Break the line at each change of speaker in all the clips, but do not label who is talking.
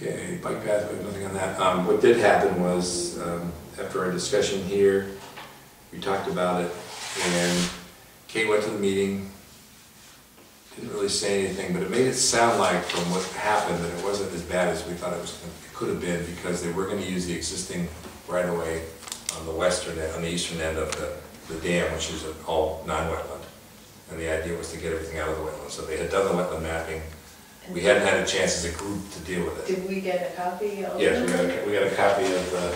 Okay, bike path, we have nothing on that. What did happen was, after our discussion here, we talked about it, and Kate went to the meeting, didn't really say anything, but it made it sound like, from what happened, that it wasn't as bad as we thought it could have been, because they were going to use the existing right-of-way on the eastern end of the dam, which is all non-wetland. And the idea was to get everything out of the wetland. So they had done the wetland mapping. We hadn't had a chance as a group to deal with it.
Did we get a copy?
Yes, we got a copy of the.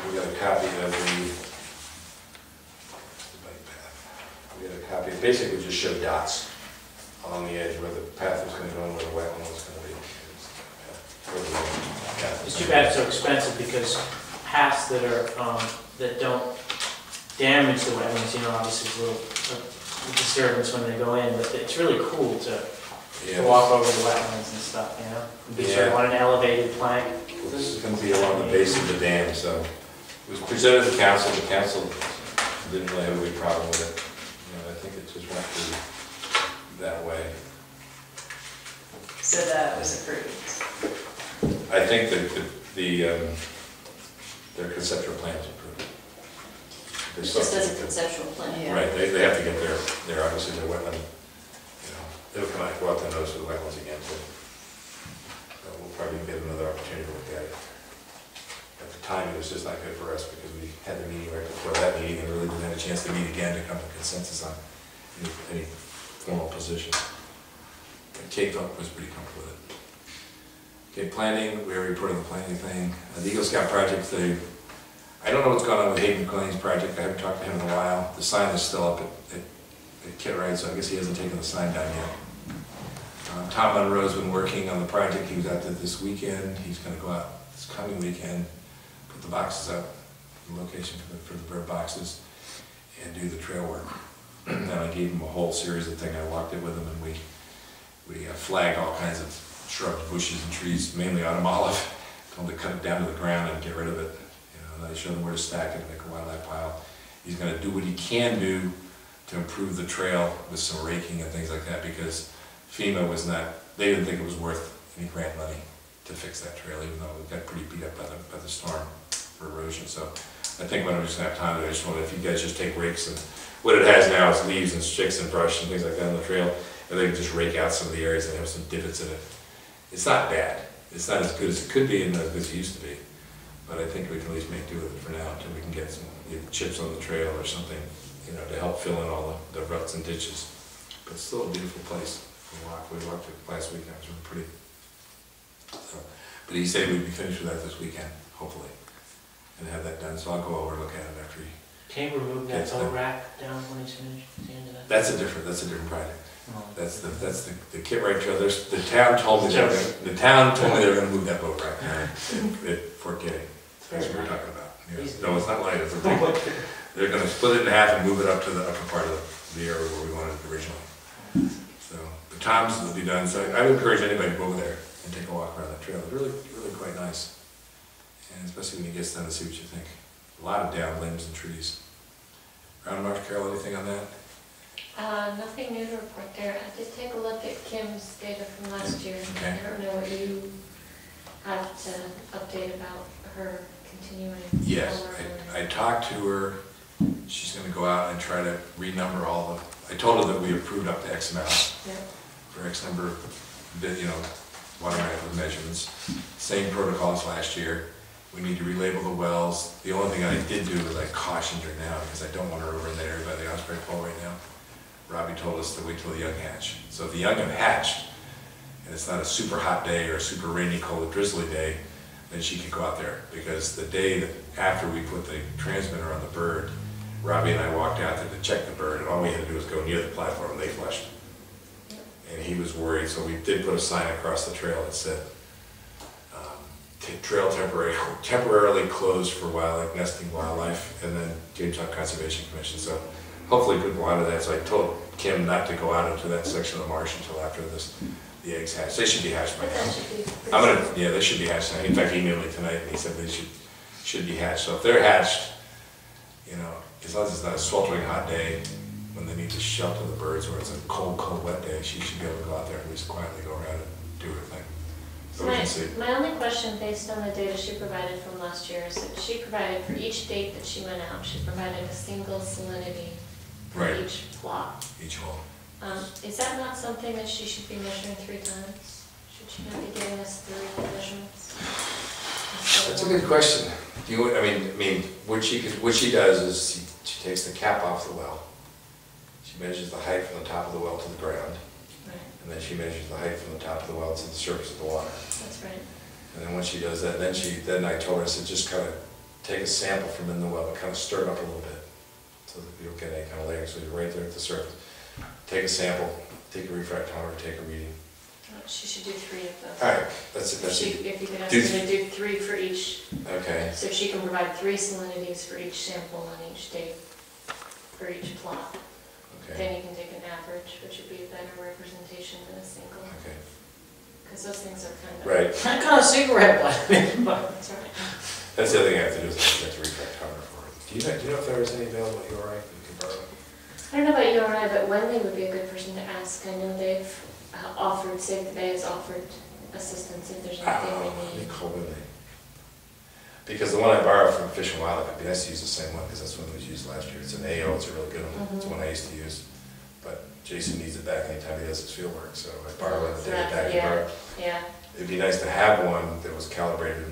We got a copy of the bike path. We got a copy. It basically just showed dots along the edge where the path was going to go and where the wetland was going to be.
It's too bad it's so expensive, because paths that are that don't damage the wetlands, you know, obviously it's a little disturbance when they go in, but it's really cool to walk over the wetlands and stuff, you know? Be sort of on an elevated plank.
Well, this is going to be along the base of the dam, so it was presented to the council. The council didn't really have a big problem with it. You know, I think it just went through that way.
So that was approved.
I think that their conceptual plans approved.
It just does a conceptual plan.
Yeah. Right, they have to get their obviously their wetland, you know, it'll come out, go out the nose for the wetlands again, so we'll probably get another opportunity to look at it. At the time, it was just not good for us, because we had the meeting right before that meeting and really didn't have a chance to meet again to come to consensus on any formal position. And Kate thought was pretty comfortable with it. Okay, planning, we already put in the planning thing. The Eagle Scout project, I don't know what's going on with Hayden McLean's project. I haven't talked to him in a while. The sign is still up at Kit Wright, so I guess he hasn't taken the sign down yet. Tom Monroe's been working on the project. He was out there this weekend. He's going to go out this coming weekend, put the boxes up, the location for the bird boxes, and do the trail work. And I gave him a whole series of things. I walked it with him, and we flagged all kinds of shrubs, bushes, and trees, mainly autumn olive. Told him to cut it down to the ground and get rid of it. I showed him where to stack it and make a wildlife pile. He's going to do what he can do to improve the trail with some raking and things like that, because FEMA was not, they didn't think it was worth any grant money to fix that trail, even though it got pretty beat up by the storm for erosion. So I think when I'm just going to have time, I just wanted, if you guys just take rakes, and what it has now is leaves and sticks and brush and things like that on the trail, and they can just rake out some of the areas that have some divots in it. It's not bad. It's not as good as it could be and not as good as it used to be. But I think we can at least make do with it for now until we can get some chips on the trail or something, you know, to help fill in all the ruts and ditches. But it's still a beautiful place to walk. We walked it last weekend. It was really pretty. So, but he said we'd be finished with that this weekend, hopefully, and have that done. So I'll go over and look at it after he.
Can you remove that boat rack down when he's finished at the end of that?
That's a different project. Oh. That's the Kit Wright Trail. The town told me they were going to move that boat rack at Fort Getty. That's what we're talking about. Yes. No, it's not light. It's a big. They're going to split it in half and move it up to the upper part of the area where we wanted it originally. So the Toms will be done. So I would encourage anybody to go over there and take a walk around that trail. It's really, really quite nice, and especially when you get done to see what you think. A lot of down limbs and trees. Round Marsh, Carol, anything on that?
Nothing new to report there. I did take a look at Kim's data from last year.
Okay.
I don't know what you have to update about her continuing.
Yes, I talked to her. She's going to go out and try to renumber all the. I told her that we approved up to X amount for X number of, water management measurements. Same protocol as last year. We need to relabel the wells. The only thing I did do was I cautioned her now, because I don't want her over in that area by the Osprey Pole right now. Robbie told us to wait till the young hatch. So if the young have hatched, and it's not a super hot day or a super rainy, cold, drizzly day, then she could go out there. Because the day that after we put the transmitter on the bird, Robbie and I walked out there to check the bird, and all we had to do was go near the platform, and they flushed. And he was worried, so we did put a sign across the trail that said, trail temporarily closed for wildlife, nesting wildlife, and then Jamestown Conservation Commission. So hopefully people out of that. So I told Kim not to go out into that section of the marsh until after the eggs hatch. They should be hatched by now. They should be hatched. In fact, he emailed me tonight and he said they should be hatched. So if they're hatched, as long as it's not a sweltering hot day when they need to shelter the birds, or it's a cold, wet day, she should be able to go out there and at least quietly go around and do her thing. see.
My only question based on the data she provided from last year is that she provided for each date that she went out, she provided a single salinity for
Right.
each plot.
Each hole.
Is that not something that she should be measuring 3 times? Should she not be giving us 3 measurements?
That's a good question. Do you, I mean, what she does is she takes the cap off the well. She measures the height from the top of the well to the ground.
Right,
And then she measures the height from the top of the well to the surface of the water.
that's right.
And then once she does that, then I told her, I said, just kind of take a sample from in the well, but kind of stir it up a little bit, so that you don't get any kind of layers. So you're right there at the surface. Take a sample, take a refractometer, take a reading.
She should do 3 of those.
All right, that's it. That's it.
If you could ask
Do-
her to do 3 for each,
Okay.
so she can provide 3 salinities for each sample on each date, for each plot.
Okay.
Then you can take an average, which would be a better representation than a single,
Okay.
because those things are kind of.
Right.
I got a cigarette butt.
That's right.
That's the other thing I have to do is get the refractometer for it. Do you know if there is any available at URI you can borrow?
I don't know about URI, but Wendy would be a good person to ask. I know they've offered, Save the Bay has offered assistance if there's anything
Oh,
we
let me
need.
call Willie. Because the one I borrowed from Fish and Wildlife, it'd be nice to use the same one, because that's the one that was used last year. It's an AO, it's a really good one. It's the one I used to use. But Jason needs it back anytime he does his field work, so I borrowed it the day back.
Yeah, yeah.
It'd be nice to have one that was calibrated.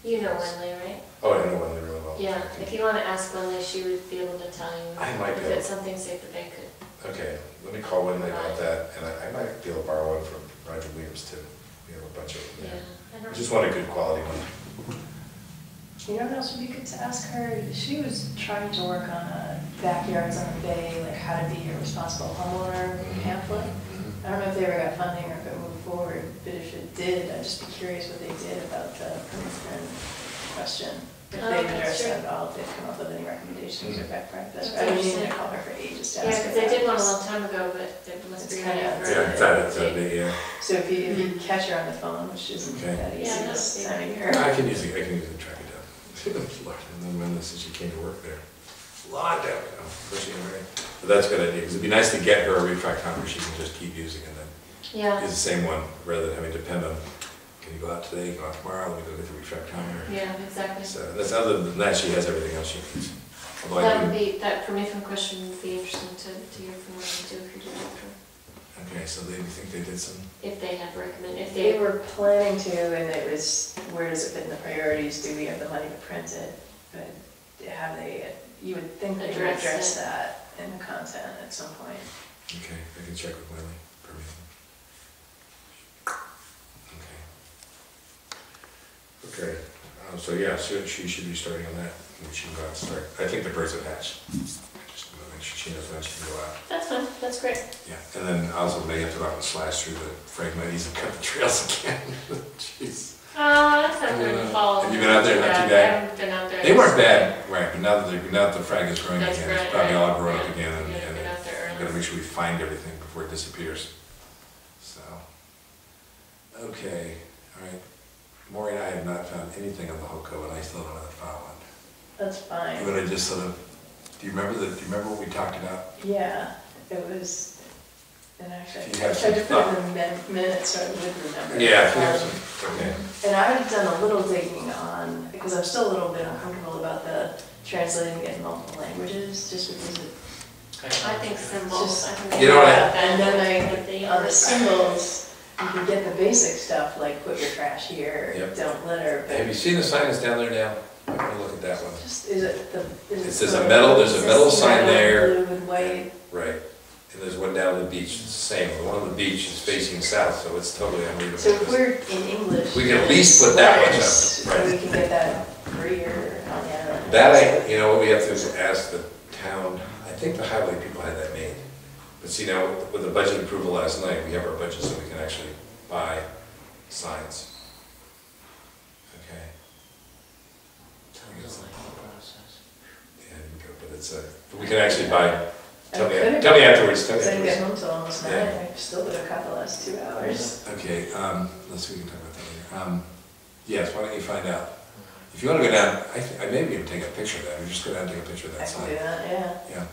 You know Wendy, right?
Oh, I know Willie really well.
Yeah, if you want to ask Wendy, she would be able to tell you
I might be
if
able-
it's something Save the Bay could.
Okay, let me call Willie about that, and I might be able to borrow one from Roger Williams too. We have a bunch of them.
Yeah. I
I
don't-
just want a good quality one.
You know what else would be good to ask her? She was trying to work on a backyards on the bay, like how to be a responsible homeowner pamphlet. I don't know if they ever got funding or if it moved forward, but if it did, I'd just be curious what they did about the permit question. If
Oh,
they've
that's
addressed
true.
that at all, if they've come up with any recommendations or best practice.
That's
I've been meaning
interesting.
to call her for ages to
Yeah,
ask her.
because they did
that.
one a long time ago, but it must
It's
be
kinda-
ready for.
Yeah, it's a big, yeah.
So if you catch her on the phone, which isn't
Okay.
that easy
Yeah,
this
no,
time of year.
I can usually track it down. Lord, and then when since she came to work there. Long time ago, pushing her. But that's a good idea, because it'd be nice to get her a refractometer she can just keep using and then
Yeah,
use the same one, rather than having to depend on, can you go out today, go out tomorrow, let me go get the refractometer.
yeah, exactly.
So that's, other than that, she has everything else she needs. Although I
That would
do,
be, that permission question would be interesting to hear from Wendy too, if you did talk to her.
okay, so they think they did some,
If they have recommended, if
They
they,
were planning to, and it was, where does it fit in the priorities? Do we have the money to print it? But have they, you would think they would
Address
address
it.
that in the content at some point.
okay, I can check with Willie, permission. Okay, so yeah, she should be starting on that, and she can go out and start. I think the birds have hatched. Just want to make sure she knows when she can go out.
that's fine, that's great.
Yeah, and then also they have to go out and slash through the fragmites and cut the trails again. Jeez.
That's not going to fall.
Have you been out there? Not too bad?
I haven't been out there.
They weren't bad, right, but now that the frag is growing
That's
again,
right,
it's probably
right.
all grown up
Yeah.
again,
You gotta
and
get out there
we've
early.
got to make sure we find everything before it disappears. So, okay, all right. Maury and I have not found anything on the HOCO, and I still don't have found one.
That's fine.
But I just sort of, do you remember what we talked about?
Yeah, it was, and actually,
If you
I
have
tried to
some
put it in the minutes so I would remember.
Yeah, if you have some, okay.
And I had done a little digging on, because I'm still a little bit uncomfortable about the translating it in multiple languages, just because it
I think symbols,
Just-
I think.
You know what I-
And then
Like the-
on the symbols, you can get the basic stuff, like put your trash here,
Yep.
don't litter,
Have you
but
seen the sign that's down there now? I'm gonna look at that one.
just, is it the? is
It says a
the-
metal- there's a
is
metal
this
sign
metal,
there.
Blue and white,
Right, and there's one down on the beach, it's the same, the one on the beach is facing south, so it's totally unreadable.
so if we're in English.
We can at least put that much
letters,
up, right.
We can get that free or on the island.
That, you know, what we have to ask the town, I think the highway people had that made. But see now, with the budget approval last night, we have our budget so we can actually buy signs. Okay,
Sounds like the process.
yeah, you can go, but it's we can actually buy, tell me
couldn't-
afterwards, tell me
Because I didn't get
afterwards.
home till almost 9,
Yeah.
I've still been caught the last 2 hours.
Okay, let's see, we can talk about that later. Yes, why don't you find out? If you wanna go down, I may be able to take a picture of that, or just go down and take a picture of
I
that
can
sign.
do that, yeah.
Yeah,